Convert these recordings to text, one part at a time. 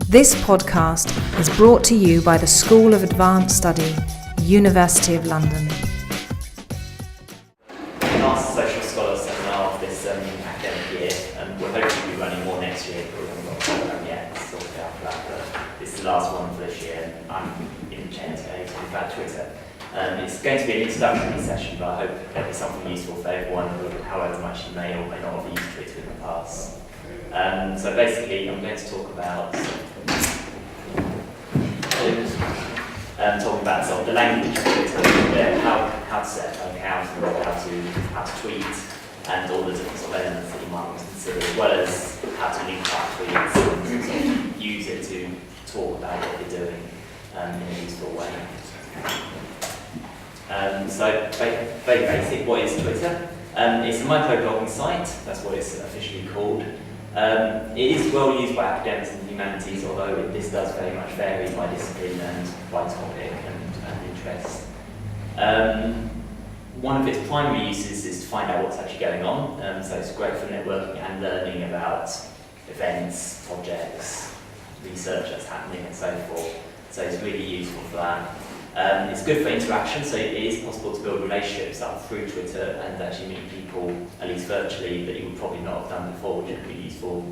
This podcast is brought to you by the School of Advanced Study, University of London. Last Social Scholar seminar of this academic year, and we'll hopefully be running more next year, but we haven't got a programme yet to sort it out for that. But this is the last one for this year, and I'm in chair today talking about Twitter. It's going to be an introductory session, but I hope there'll be something useful for everyone, however much you may or may not have used Twitter in the past. So basically, I'm going to talk about sort of the language of Twitter, how to set up an account, how to tweet, and all the different sort of elements that you might want to consider, as well as how to link up tweets and sort of use it to talk about what you're doing in a useful way. So very basic, what is Twitter? It's a microblogging site, that's what it's officially called. It is well used by academics and humanities, although this does very much vary by discipline and by topic and interest. One of its primary uses is to find out what's actually going on, so it's great for networking and learning about events, projects, research that's happening and so forth, so it's really useful for that. It's good for interaction, so it is possible to build relationships up through Twitter and actually meet people, at least virtually, that you would probably not have done before, which would be useful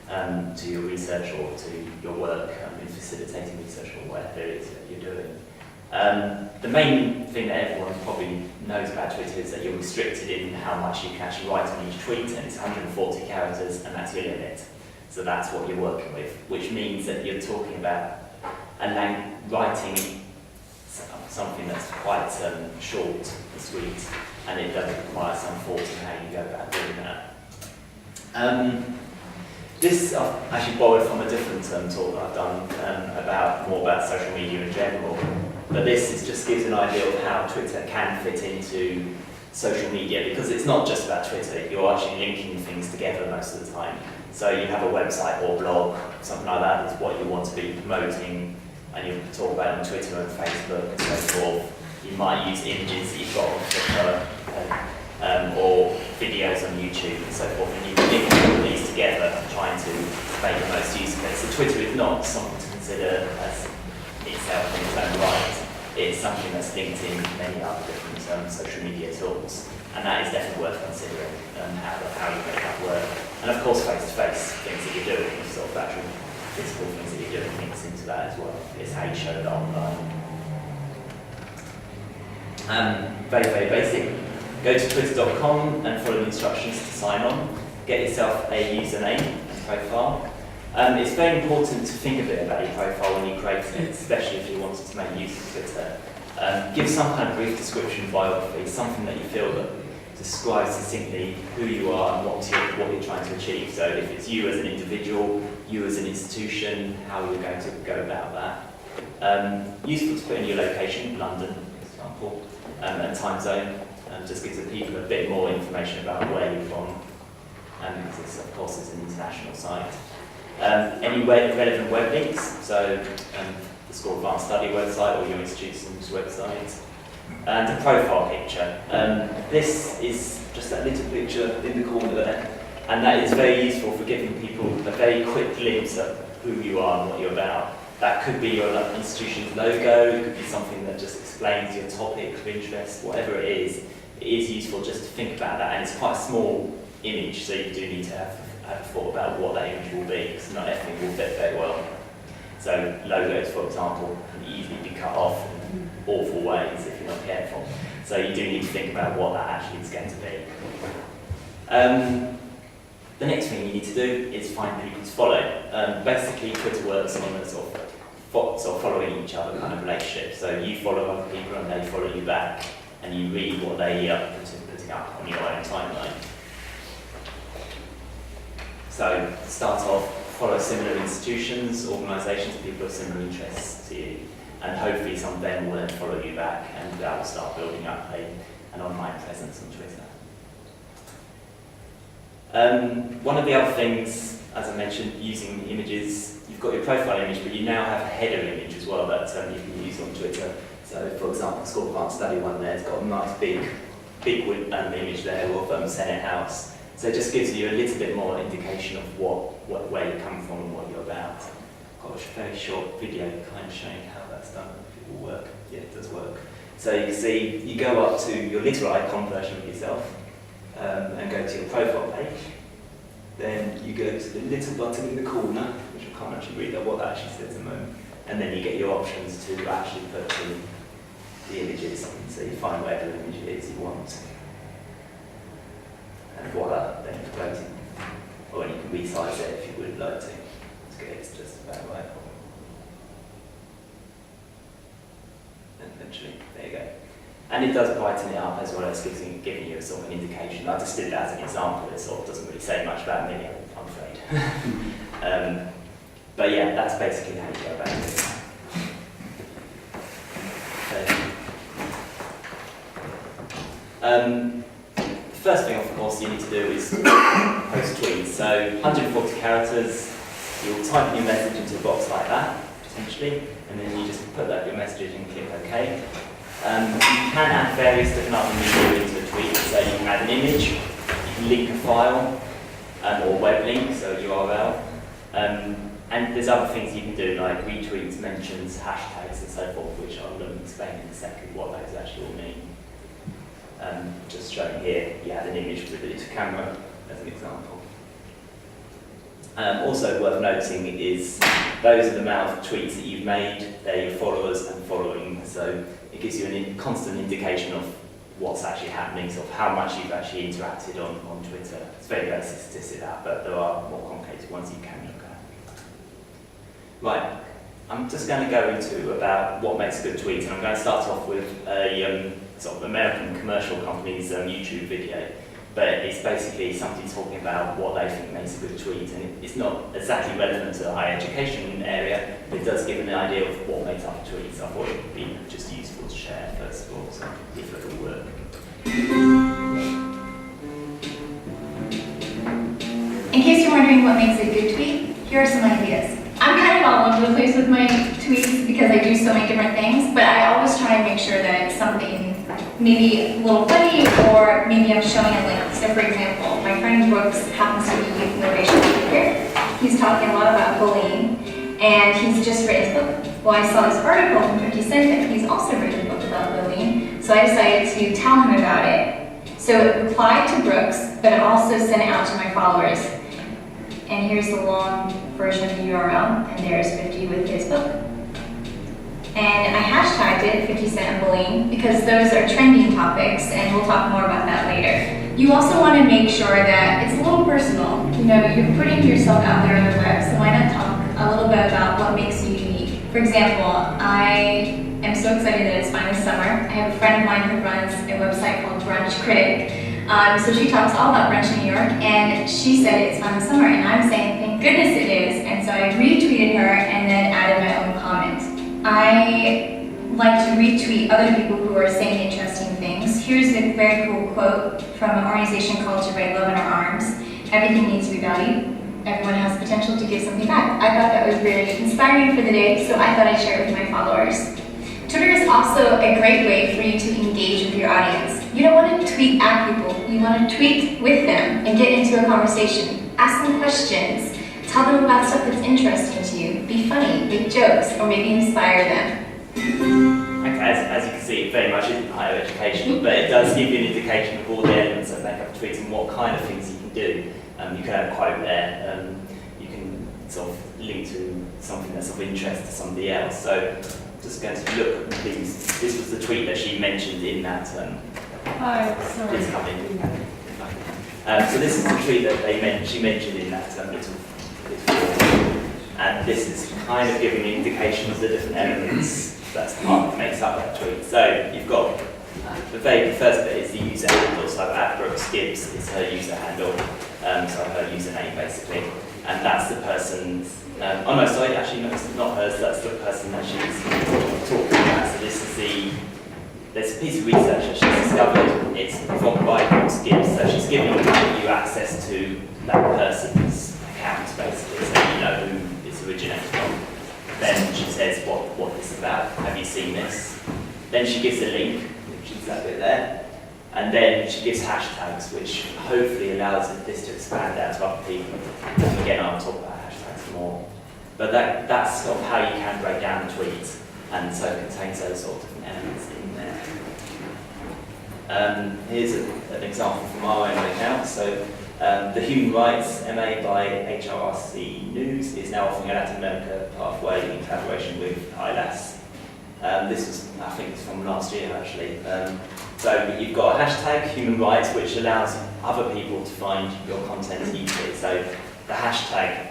to your research or to your work in facilitating research or whatever it is that you're doing. The main thing that everyone probably knows about Twitter is that you're restricted in how much you can actually write on each tweet, and it's 140 characters, and that's your limit. So that's what you're working with, which means that you're talking about writing something that's quite short and sweet, and it does require some thought in how you go about doing that. This I've actually borrowed from a different talk that I've done more about social media in general, but this just gives an idea of how Twitter can fit into social media, because it's not just about Twitter, you're actually linking things together most of the time. So you have a website or blog, something like that is what you want to be promoting, and you talk about it on Twitter and Facebook and so forth. You might use images that you've got on Twitter or videos on YouTube and so forth, and you link all of these together trying to make the most use of it. So Twitter is not something to consider as itself in its own right. It's something that's linked in many other different social media tools, and that is definitely worth considering how you make that work. And of course, face-to-face things that you're doing, sort of actual physical things that you're doing links into that as well. It's how you show it online. Very, very basic. Go to twitter.com and follow the instructions to sign on. Get yourself a username and profile. It's very important to think a bit about your profile when you create it, especially if you wanted to make use of Twitter. Give some kind of brief description, biography, something that you feel that describes succinctly who you are and what you're trying to achieve. So if it's you as an individual, you as an institution, how you're going to go about that. Useful to put in your location, London, for example, and time zone. Just gives the people a bit more information about where you're from, because this, of course, is an international site. Any relevant web links, so the School of Advanced Study website or your institution's website. And a profile picture. This is just that little picture in the corner there, and that is very useful for giving people a very quick glimpse of who you are and what you're about. That could be your institution's logo, it could be something that just explains your topic of interest, whatever it is useful just to think about that, and it's quite a small image, so you do need to have a thought about what that image will be, because not everything will fit very well. So logos, for example, can easily be cut off in awful ways if you're not careful. So you do need to think about what that actually is going to be. The next thing you need to do is find people to follow. Basically, Twitter works on a sort of following each other kind of relationship. So you follow other people and they follow you back, and you read what they are putting up on your own timeline. So start off, follow similar institutions, organisations, people of similar interests to you, and hopefully some of them will then follow you back, and that will start building up an online presence on Twitter. One of the other things, as I mentioned, using images, you've got your profile image, but you now have a header image as well that you can use on Twitter. So, for example, the School of Advanced Study one there's got a nice big image there of Senate House. So it just gives you a little bit more indication of where you come from and what you're about. got a very short video kind of showing how that's done, if it will work. Yeah, it does work. So you can see, you go up to your little icon version of yourself and go to your profile page. Then you go to the little button in the corner, which I can't actually read out what that actually says at the moment. And then you get your options to actually put in the images. So you find whatever image it is you want. And voila, then it's floating. Or you can resize it if you would like to. It's good, it's just about right. And eventually, there you go. And it does brighten it up as well as giving you a sort of an indication. I just did that as an example. It sort of doesn't really say much about me, I'm afraid. But yeah, that's basically how you go about it. The first thing, of course, you need to do is post tweets. So 140 characters, you'll type your message into a box like that, potentially, and then you just put that your message and click OK. You can add various different other media into a tweet. So you can add an image, you can link a file, or web link, so URL. And there's other things you can do, like retweets, mentions, hashtags, and so forth, which I'll explain in a second what those actually all mean. Just showing here, you add an image with it to camera, as an example. Also worth noting is those are the amount of tweets that you've made, they're your followers and following, so it gives you a constant indication of what's actually happening, sort of how much you've actually interacted on Twitter. It's very basic statistic that, but there are more complicated ones you can look at. Right, I'm just going to go into about what makes a good tweet, and I'm going to start off with a sort of American commercial company's YouTube video. But it's basically somebody talking about what they think makes a good tweet, and it's not exactly relevant to the higher education area, but it does give an idea of what makes up a tweet. So I thought it would be just useful to share first of all, so if it will work. In case you're wondering what makes a good tweet, here are some ideas. I'm kind of all over the place with my tweets because I do so many different things, but I always try and make sure that it's something maybe a little funny, or maybe I'm showing a link. So for example, my friend Brooks happens to be a youth motivation speaker. He's talking a lot about bullying, and he's just written his book. Well, I saw this article from 50 Cent that he's also written a book about bullying, so I decided to tell him about it. So it replied to Brooks, but it also sent it out to my followers. And here's the long version of the URL, and there's 50 with his book. And I hashtagged it, 50 Cent and bullying, because those are trending topics, and we'll talk more about that later. You also want to make sure that it's a little personal. You know, you're putting yourself out there on the web, so why not talk a little bit about what makes you unique? For example, I am so excited that it's finally summer. I have a friend of mine who runs a website called Brunch Critic. So she talks all about brunch in New York, and she said it's finally summer, and I'm saying, thank goodness it is. And so I retweeted her and then added my own comment. I like to retweet other people who are saying interesting things. Here's a very cool quote from an organization called To Write Love in Our Arms. Everything needs to be valued. Everyone has potential to give something back. I thought that was really inspiring for the day, so I thought I'd share it with my followers. Twitter is also a great way for you to engage with your audience. You don't want to tweet at people, you want to tweet with them and get into a conversation. Ask them questions. Tell them about stuff that's interesting to you. Be funny, make jokes, or maybe inspire them. Okay, as you can see, it very much isn't higher education, but it does give you an indication of all the elements that make up a tweet and what kind of things you can do. You can have a quote there. You can sort of link to something that's of interest to somebody else. So, just going to look at these. This was the tweet that she mentioned in that. Please come in. So this is the tweet that she mentioned in that little. And this is kind of giving an indication of the different elements that's the part that makes up that tweet. So you've got the very first bit is the user handle. So @Brooks Gibbs is her user handle, so her username basically, and that's the person's. Oh no, sorry, actually no, it's not hers. That's the person that she's talking about. So this is there's a piece of research that she's discovered. It's from by Brooks Gibbs, so she's giving you access to that person's account basically, so you know who it's originated from. Then she says what this is about. Have you seen this? Then she gives a link, which is that bit there. And then she gives hashtags, which hopefully allows this to expand out to other people. And again, I'll talk about hashtags more But that's sort of how you can break down the tweet, and so it contains those sort of different elements in there. Here's an example from our own account. So the Human Rights MA by HRC News is now offering a Latin America pathway in collaboration with ILAS. This was, I think it's from last year actually. So you've got a hashtag, human rights, which allows other people to find your content easily. So the hashtag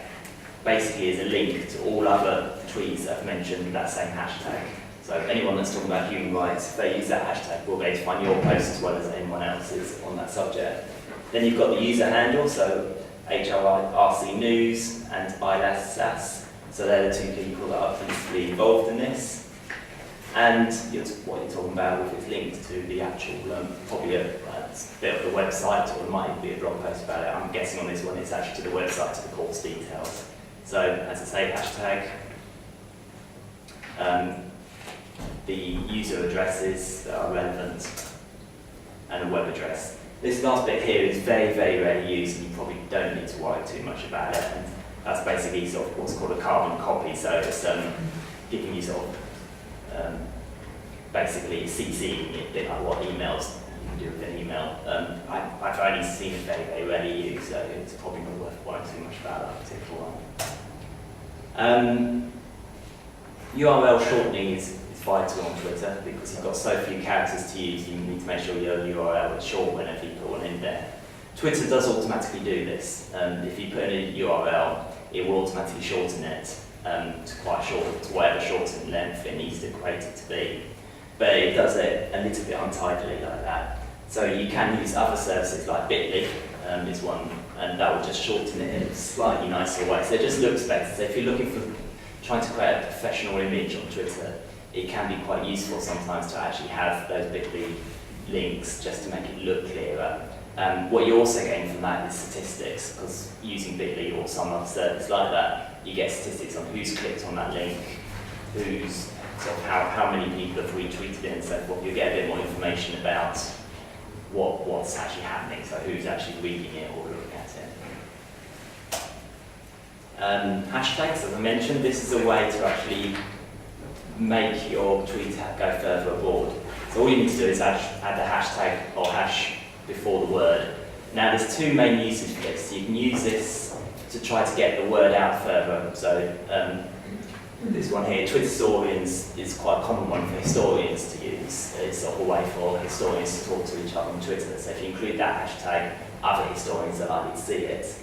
basically is a link to all other tweets that have mentioned that same hashtag. So anyone that's talking about human rights, if they use that hashtag, will be able to find your post as well as anyone else's on that subject. Then you've got the user handle, so HRC News and ILAS. So they're the two people that are principally involved in this. And what you're talking about with it's linked to the actual, probably a bit of the website, or it might be a blog post about it. I'm guessing on this one it's actually to the website, to the course details. So, as I say, hashtag, the user addresses that are relevant, and a web address. This last bit here is very, very rarely used, and you probably don't need to worry too much about it. And that's basically sort of what's called a carbon copy, so it's giving you sort of basically CCing it, a bit like what emails you can do with an email. I've only seen it very, very rarely used, so it's probably not worth worrying too much about that particular one. URL shortening is vital on Twitter because you've got so few characters to use. You need to make sure your URL is short whenever you put one in there. Twitter does automatically do this. If you put in a URL, it will automatically shorten it to quite short, to whatever shortened length it needs to create it to be. But it does it a little bit untidily like that. So you can use other services like Bitly is one, and that will just shorten it in a slightly nicer way. So it just looks better. So if you're looking for trying to create a professional image on Twitter, it can be quite useful sometimes to actually have those Bitly links just to make it look clearer. What you're also getting from that is statistics, because using Bitly or some other service like that, you get statistics on who's clicked on that link, who's sort of how many people have retweeted it and so forth. You'll get a bit more information about what's actually happening, so who's actually reading it or looking at it. Hashtags, as I mentioned, this is a way to actually make your tweet go further abroad. So all you need to do is add a hashtag or hash before the word. Now there's two main uses for this. You can use this to try to get the word out further. So this one here, Twitter historians, is quite a common one for historians to use. It's sort of a way for historians to talk to each other on Twitter. So if you include that hashtag, other historians are likely to see it.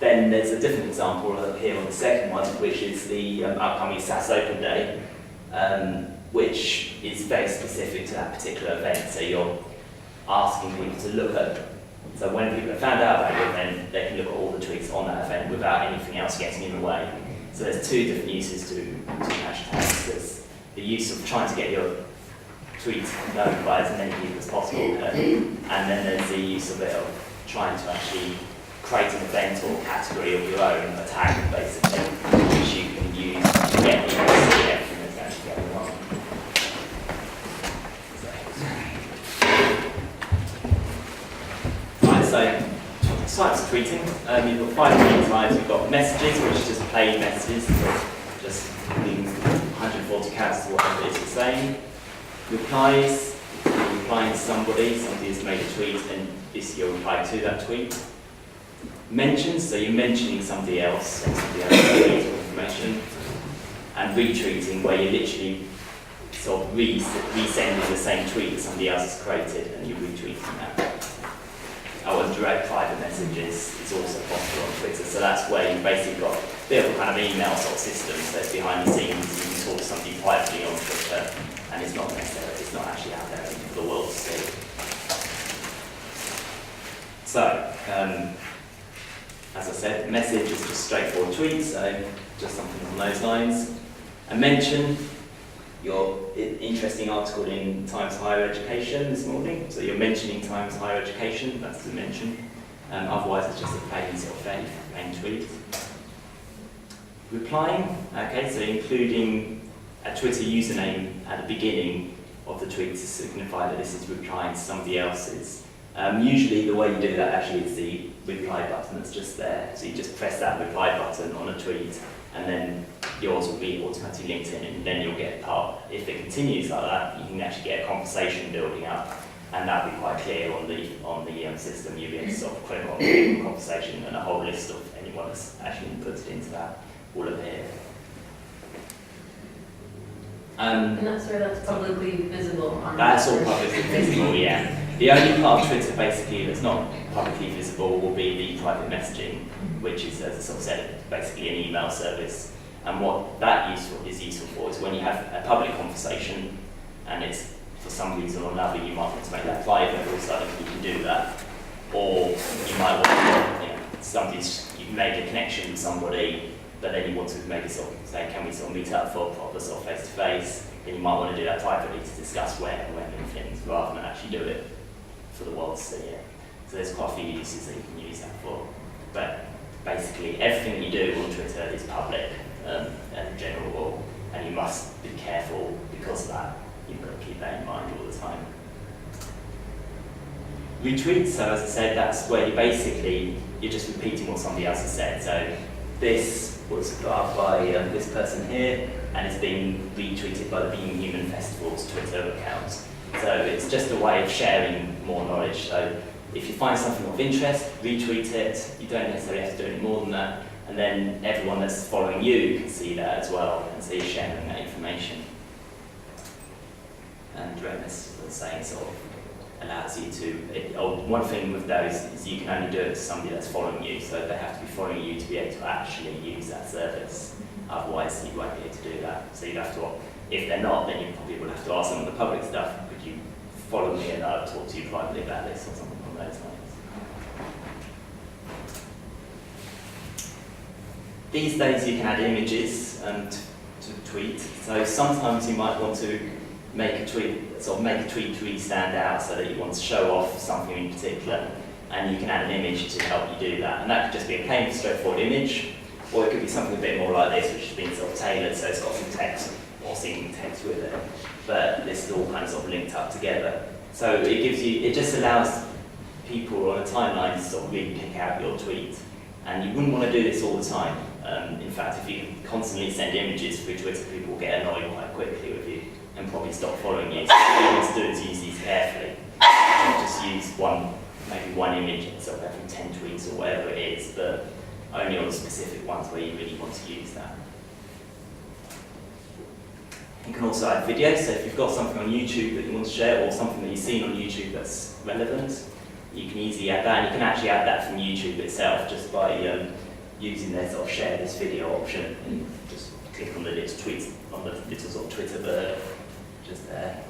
Then there's a different example here on the second one, which is the upcoming SAS Open Day, which is very specific to that particular event. So you're asking people to look at, so when people have found out about your event, they can look at all the tweets on that event without anything else getting in the way. So there's two different uses to hashtags. There's the use of trying to get your tweets known by as many people as possible, and then there's the use of it of trying to actually create an event or category of your own, a tag basically, which you can use to get people to see everything that's actually going on. Right, so types of tweeting. You've got 5 main types. You've got messages, which is just plain messages, just leaving 140 characters to whatever it is you're saying. Replies, you're replying to somebody has made a tweet, and this you'll reply to that tweet. Mentions, so you're mentioning somebody else and somebody else's information. And retweeting, where you're literally sort of resending the same tweet that somebody else has created and you're retweeting that. Oh, and direct private messages is also possible on Twitter. So that's where you've basically got a bit of a kind of email sort of system that's behind the scenes. You can talk to somebody privately on Twitter, and it's not necessarily, it's not actually out there for the world to see. So, as I said, message is just straightforward tweets, so just something on those lines. A mention, your interesting article in Times Higher Education this morning, so you're mentioning Times Higher Education, that's the mention. Otherwise it's just a plain sort of plain tweet. Replying, okay, so including a Twitter username at the beginning of the tweet to signify that this is replying to somebody else's Usually the way you do that actually is the reply button that's just there. So you just press that reply button on a tweet, and then yours will be automatically linked in, and then you'll get part. If it continues like that, you can actually get a conversation building up, and that'll be quite clear on the system. You'll be able to sort of click on the conversation, and a whole list of anyone that's actually inputted into that will appear. And that's where that's publicly visible on That's all publicly visible, yeah. The only part of Twitter basically that's not publicly visible will be the private messaging, which is, as I sort of said, basically an email service. And what that is useful for is when you have a public conversation, and it's for some reason or another you might want to make that private, or suddenly you can do that. Or you might want to, you've made a connection with somebody, but then you want to maybe sort of say, can we sort of meet up for a proper sort of face-to-face? Then you might want to do that privately to discuss where and when and things, rather than actually do it for the world to see it. So there's quite a few uses that you can use that for. But basically, everything that you do on Twitter is public and general rule, and you must be careful because of that. You've got to keep that in mind all the time. Retweets, so as I said, that's where you're just repeating what somebody else has said. So this was put up by this person here, and it's been retweeted by the Being Human Festival's Twitter account. So it's just a way of sharing more knowledge. So if you find something of interest, retweet it. You don't necessarily have to do any more than that. And then everyone that's following you can see that as well, and so you're sharing that information. And Remus was saying sort of allows you to, one thing with those is you can only do it to somebody that's following you, so they have to be following you to be able to actually use that service. Otherwise you won't be able to do that. So you'd have to, if they're not, then you probably will have to ask them on the public stuff, could you follow me and I'll talk to you privately about this or something on those lines. These days you can add images to tweet, so sometimes you might want to make a tweet to really stand out, so that you want to show off something in particular, and you can add an image to help you do that. And that could just be a plain, straightforward image, or it could be something a bit more like this, which has been sort of tailored, so it's got some text or seeming text with it. But this is all kind of sort of linked up together. So it just allows people on a timeline to sort of really pick out your tweet. And you wouldn't want to do this all the time. In fact, if you constantly send images through Twitter, people will get annoyed quite quickly with you and probably stop following you. So what you need to do is use these carefully. Just use maybe one image sort of every 10 tweets or whatever it is, but only on specific ones where you really want to use that. You can also add videos, so if you've got something on YouTube that you want to share, or something that you've seen on YouTube that's relevant, you can easily add that, and you can actually add that from YouTube itself just by using their sort of share this video option, and just click on the little tweets, on the little sort of Twitter bird just there,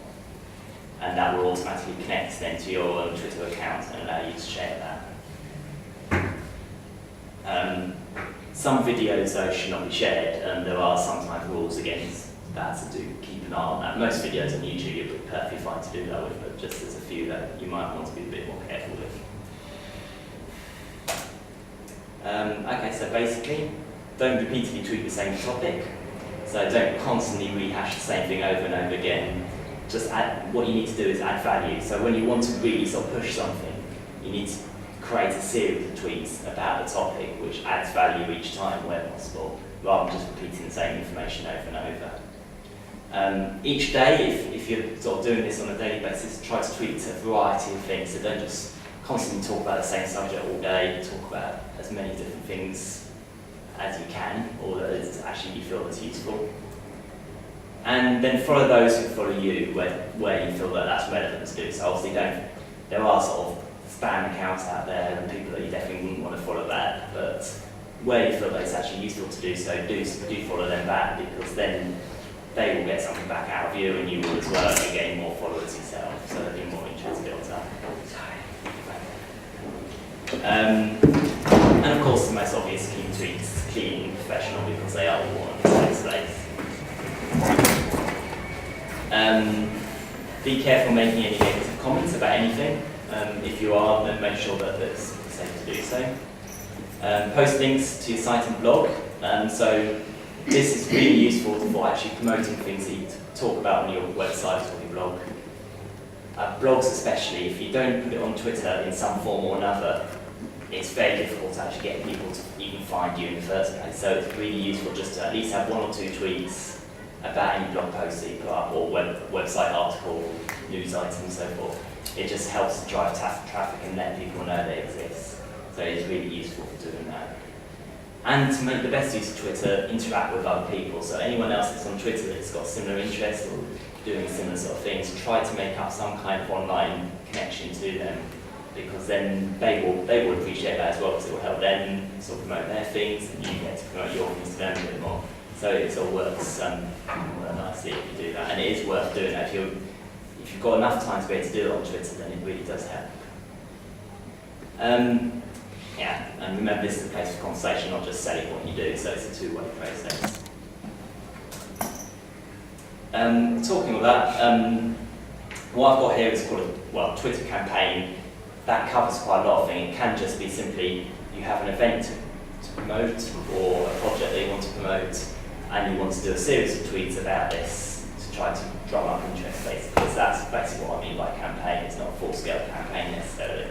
and that will automatically connect then to your Twitter account and allow you to share that. Some videos though should not be shared, and there are sometimes rules against that, so do keep an eye on that. Most videos on YouTube you're perfectly fine to do that with, but just there's a few that you might want to be a bit more careful with. Okay, so basically, don't repeatedly tweet the same topic. So don't constantly rehash the same thing over and over again. Just what you need to do is add value. So when you want to really sort of push something, you need to create a series of tweets about the topic which adds value each time where possible, rather than just repeating the same information over and over. Each day, if you're sort of doing this on a daily basis, try to tweet a variety of things. So don't just constantly talk about the same subject all day. Talk about as many different things as you can, or that actually you feel is useful. And then follow those who follow you where you feel that that's relevant to do. So obviously there are sort of spam accounts out there and people that you definitely wouldn't want to follow that, but where you feel that it's actually useful to do so, do follow them back, because then they will get something back out of you and you will as well, and you're getting more followers yourself, so there'll be more interest built up. And of course the most obvious key tweets, clean and professional, because they are all on the same space. Be careful making any negative comments about anything. If you are, then make sure that it's safe to do so. Post links to your site and blog. So this is really useful for actually promoting things that you talk about on your website or your blog. blogs especially, if you don't put it on Twitter in some form or another, it's very difficult to actually get people to even find you in the first place. So it's really useful just to at least have 1 or 2 tweets about any blog post that you put up, or website article, news item and so forth. It just helps to drive traffic and let people know they exist. So it's really useful for doing that. And to make the best use of Twitter, interact with other people. So anyone else that's on Twitter that's got similar interests or doing similar sort of things, try to make up some kind of online connection to them, because then they will appreciate that as well, because it will help them sort of promote their things, and you get to promote your things to them a bit more. So it all works nicely if you do that, and it is worth doing that. If you've got enough time to be able to do it on Twitter, then it really does help. Yeah, and remember, this is a place for conversation, not just selling what you do, so it's a two-way process. Talking of that, what I've got here is called a Twitter campaign. That covers quite a lot of things. It can just be simply you have an event to promote, or a project that you want to promote, and you want to do a series of tweets about this to try to drum up interest, basically. Because that's basically what I mean by campaign. It's not a full-scale campaign necessarily.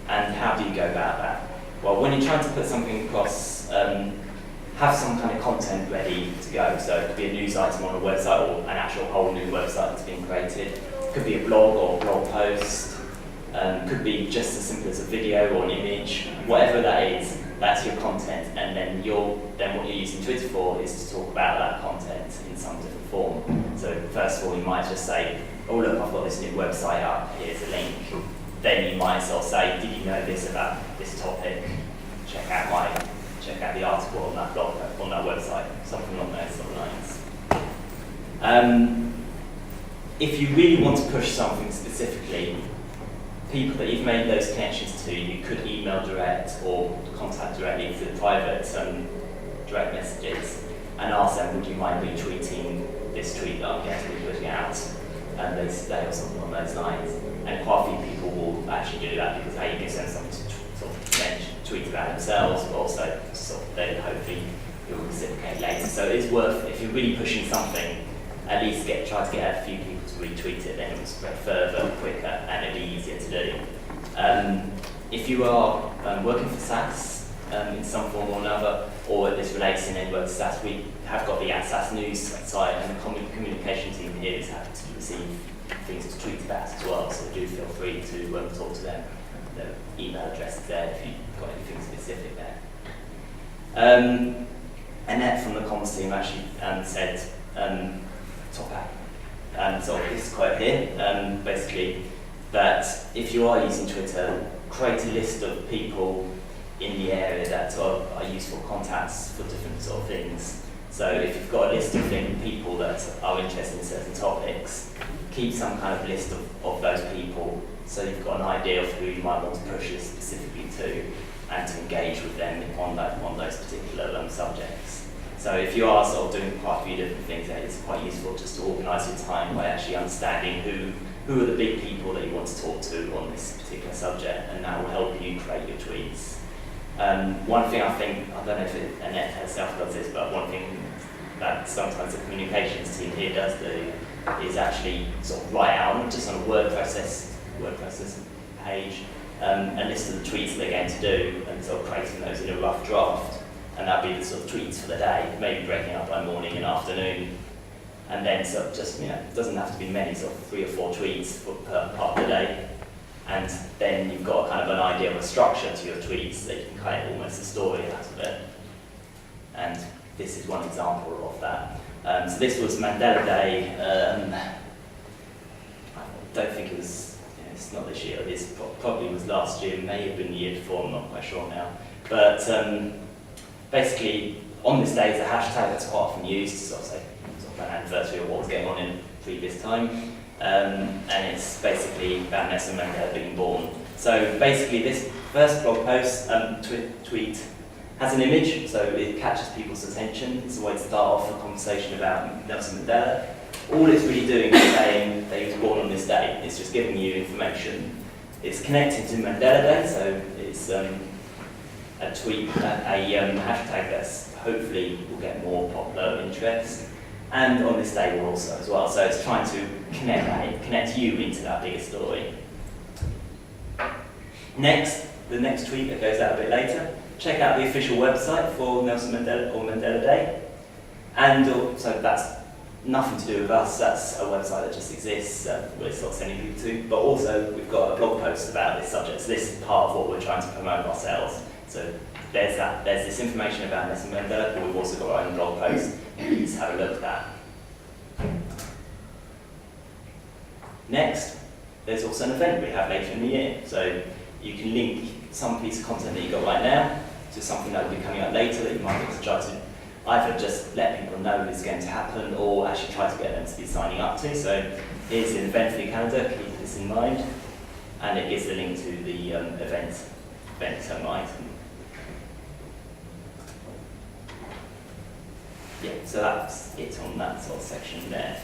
And how do you go about that? Well, when you're trying to put something across, have some kind of content ready to go. So it could be a news item on a website, or an actual whole new website that's being created. It could be a blog or a blog post. Could be just as simple as a video or an image. Whatever that is, that's your content. And then what you're using Twitter for is to talk about that content in some different form. So first of all, you might just say, oh look, I've got this new website up, here's a link. Then you might sort of say, did you know this about this topic? Check out the article on that blog, on that website, something along those sort of lines. If you really want to push something specifically, people that you've made those connections to, you could email direct or contact directly through private direct messages and ask them, would you mind retweeting this tweet that I'm going to be putting out? And they say, or something along those lines. And quite a few people will actually do that, because it gives them something to sort of tweet about themselves, but also sort of then hopefully it will reciprocate later. So it is worth, if you're really pushing something, at least try to get a few people to retweet it, then it will spread further, quicker, and it'll be easier to do. If you are working for SAS in some form or another, or this relates in any way to SAS, we have got the SAS news site, and the communication team here is happy to receive things to tweet about as well, so do feel free to talk to them. Their email address is there if you've got anything specific there. Annette from the comms team actually said, top out. So this quote here, basically, that if you are using Twitter, create a list of people in the area that are useful contacts for different sort of things. So if you've got a list of people that are interested in certain topics, keep some kind of list of those people, so you've got an idea of who you might want to push this specifically to, and to engage with them on those particular subjects. So if you are sort of doing quite a few different things, it's quite useful just to organise your time by actually understanding who are the big people that you want to talk to on this particular subject, and that will help you create your tweets. One thing I don't know if Annette herself does this, but one thing that sometimes the communications team here does do is actually sort of write out, just on a word processing page, a list of the tweets they're going to do, and sort of creating those in a rough draft. And that'd be the sort of tweets for the day, maybe breaking up by morning and afternoon. And then sort of just, it doesn't have to be many, sort of 3 or 4 tweets per part of the day. And then you've got kind of an idea of a structure to your tweets that you can create almost a story out of it. And this is one example of that. So this was Mandela Day. I don't think it was, it's not this year, it probably was last year, may have been the year before, I'm not quite sure now. But basically, on this day is a hashtag that's quite often used to sort of say an anniversary of what was going on in previous time. And it's basically about Nelson Mandela being born. So basically this first blog post, tweet, has an image, so it catches people's attention. It's a way to start off a conversation about Nelson Mandela. All it's really doing is saying that he was born on this day. It's just giving you information. It's connected to Mandela Day, so it's a tweet, a hashtag that's hopefully will get more popular interest. And on this day we're also as well. So it's trying to connect you into that bigger story. Next, the next tweet that goes out a bit later, check out the official website for Nelson Mandela or Mandela Day. And so that's nothing to do with us, that's a website that just exists, we're sort of sending people to, but also we've got a blog post about this subject, so this is part of what we're trying to promote ourselves. So there's this information about Nelson Mandela, but we've also got our own blog post, and please have a look at that. Next, there's also an event we have later in the year, so you can link some piece of content that you've got right now to something that will be coming up later that you might want to try to either just let people know it's going to happen or actually try to get them to be signing up to. So here's an event for your calendar, keep this in mind, and it gives the link to the event item. Yeah, so that's it on that sort of section there.